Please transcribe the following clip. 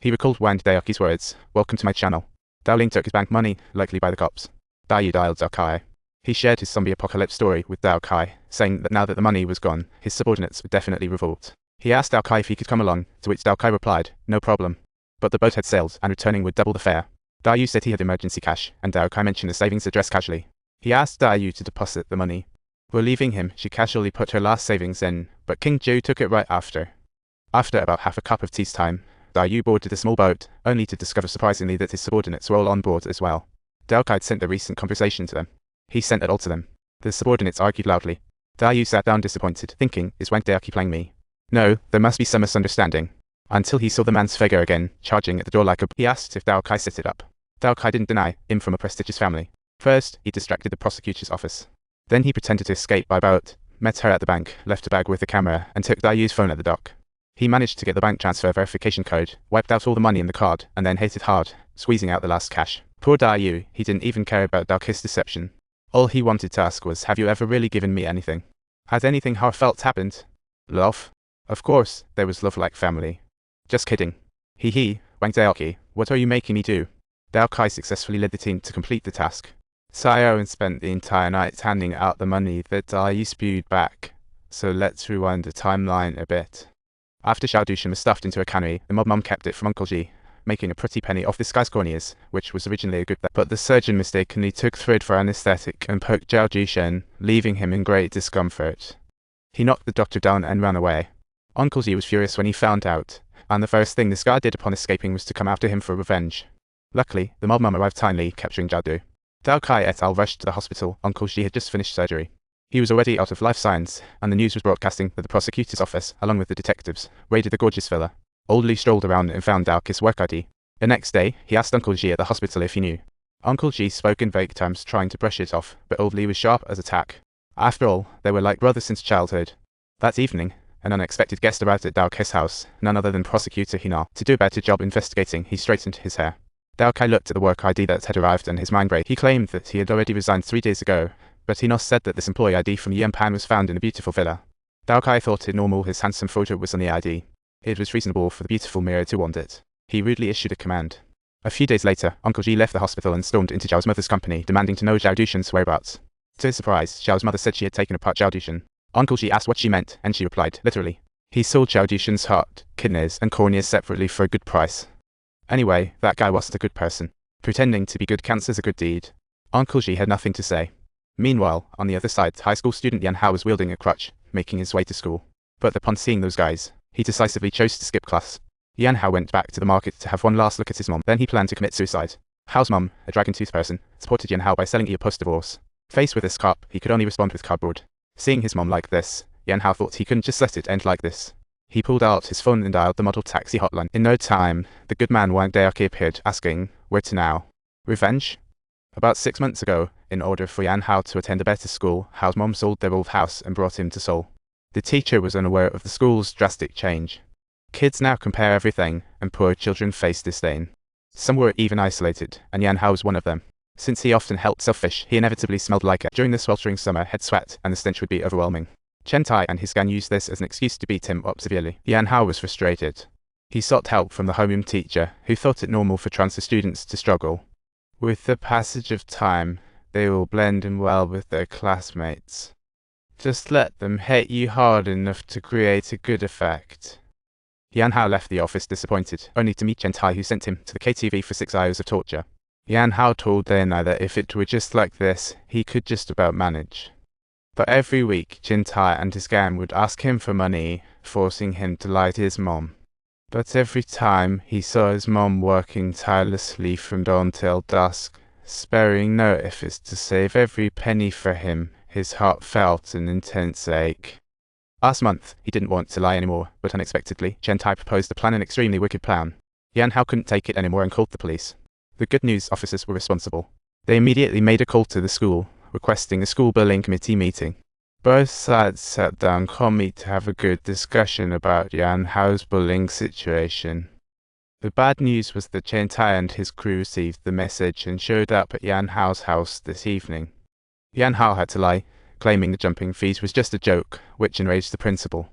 He recalled Wang Daoqi's words, "Welcome to my channel." Daoling took his bank money, likely by the cops. Daiyu dialed Daoqi. He shared his zombie apocalypse story with Daoqi, saying that now that the money was gone, his subordinates would definitely revolt. He asked Daoqi if he could come along, to which Daoqi replied, "No problem." But the boat had sailed, and returning would double the fare. Daiyu said he had emergency cash, and Daoqi mentioned a savings address casually. He asked Daiyu to deposit the money. While leaving him, she casually put her last savings in, but King Zhou took it right after. After about half a cup of tea's time, Daiyu boarded a small boat, only to discover surprisingly that his subordinates were all on board as well. Daoqi had sent the recent conversation to them. He sent it all to them. The subordinates argued loudly. Daiyu sat down disappointed, thinking, "Is Wang Daoqi playing me? No, there must be some misunderstanding." Until he saw the man's figure again, charging at the door like a... He asked if Daoqi set it up. Daoqi didn't deny, him from a prestigious family. First, he distracted the prosecutor's office. Then he pretended to escape by boat, met her at the bank, left a bag with the camera, and took Daiyu's phone at the dock. He managed to get the bank transfer verification code, wiped out all the money in the card, and then hit it hard, squeezing out the last cash. Poor Daiyu, he didn't even care about Daoqi's deception. All he wanted to ask was, "Have you ever really given me anything? Has anything heartfelt happened? Love?" Of course, there was love like family. Just kidding. Hee, Wang Daoqi, what are you making me do? Daoqi successfully led the team to complete the task. Sayo and spent the entire night handing out the money that Daiyu spewed back. So let's rewind the timeline a bit. After Xiao Dushan was stuffed into a cannery, the mob mom kept it from Uncle Ji, making a pretty penny off this guy's corneas, which was originally a good bet. But the surgeon mistakenly took thread for anesthetic and poked Xiao Dushan, leaving him in great discomfort. He knocked the doctor down and ran away. Uncle Ji was furious when he found out, and the first thing this guy did upon escaping was to come after him for revenge. Luckily, the mob mom arrived timely, capturing Jiadu. Daoqi et al. Rushed to the hospital. Uncle Ji had just finished surgery. He was already out of life science, and the news was broadcasting that the prosecutor's office, along with the detectives, raided the gorgeous villa. Old Li strolled around and found Daoqi's work ID. The next day, he asked Uncle Ji at the hospital if he knew. Uncle Ji spoke in vague terms, trying to brush it off, but Old Li was sharp as a tack. After all, they were like brothers since childhood. That evening, an unexpected guest arrived at Daoqi's house, none other than Prosecutor Yanhao. To do a better job investigating, he straightened his hair. Daoqi looked at the work ID that had arrived and his mind raced. He claimed that he had already resigned 3 days ago, but Yanhao said that this employee ID from Yanpan was found in a beautiful villa. Daoqi thought it normal his handsome photo was on the ID. It was reasonable for the beautiful mirror to want it. He rudely issued a command. A few days later, Uncle Ji left the hospital and stormed into Zhao's mother's company, demanding to know Xiao Dushan's whereabouts. To his surprise, Xiao's mother said she had taken apart Xiao Dushan. Uncle Ji asked what she meant, and she replied, literally. He sold Xiao Dushan's heart, kidneys, and corneas separately for a good price. Anyway, that guy wasn't a good person. Pretending to be good counts as a good deed. Uncle Ji had nothing to say. Meanwhile, on the other side, high school student Yanhao was wielding a crutch, making his way to school. But upon seeing those guys, he decisively chose to skip class. Yanhao went back to the market to have one last look at his mom. Then he planned to commit suicide. Hao's mom, a dragon-toothed person, supported Yanhao by selling a post-divorce. Faced with this cop, he could only respond with cardboard. Seeing his mom like this, Yanhao thought he couldn't just let it end like this. He pulled out his phone and dialed the model taxi hotline. In no time, the good man Wang Daoqi appeared, asking, "Where to now? Revenge?" About 6 months ago, in order for Yanhao to attend a better school, Hao's mom sold their old house and brought him to Seoul. The teacher was unaware of the school's drastic change. Kids now compare everything, and poor children face disdain. Some were even isolated, and Yanhao was one of them. Since he often helped selfish, he inevitably smelled like it. During the sweltering summer, head sweat, and the stench would be overwhelming. Chen Tai and his gang used this as an excuse to beat him up severely. Yanhao was frustrated. He sought help from the homeroom teacher, who thought it normal for transfer students to struggle. With the passage of time, they will blend in well with their classmates. Just let them hate you hard enough to create a good effect. Yanhao left the office disappointed, only to meet Chen Tai, who sent him to the KTV for 6 hours of torture. Yanhao told Dana that if it were just like this, he could just about manage. But every week, Chen Tai and his gang would ask him for money, forcing him to lie to his mom. But every time, he saw his mom working tirelessly from dawn till dusk, sparing no efforts to save every penny for him. His heart felt an intense ache. Last month, he didn't want to lie anymore, but unexpectedly, Chen Tai proposed an extremely wicked plan. Yanhao couldn't take it anymore and called the police. The good news officers were responsible. They immediately made a call to the school, requesting a school bullying committee meeting. Both sides sat down calmly to have a good discussion about Yanhao's bullying situation. The bad news was that Chen Tai and his crew received the message and showed up at Yanhao's house this evening. Yanhao had to lie, claiming the jumping fees was just a joke, which enraged the principal.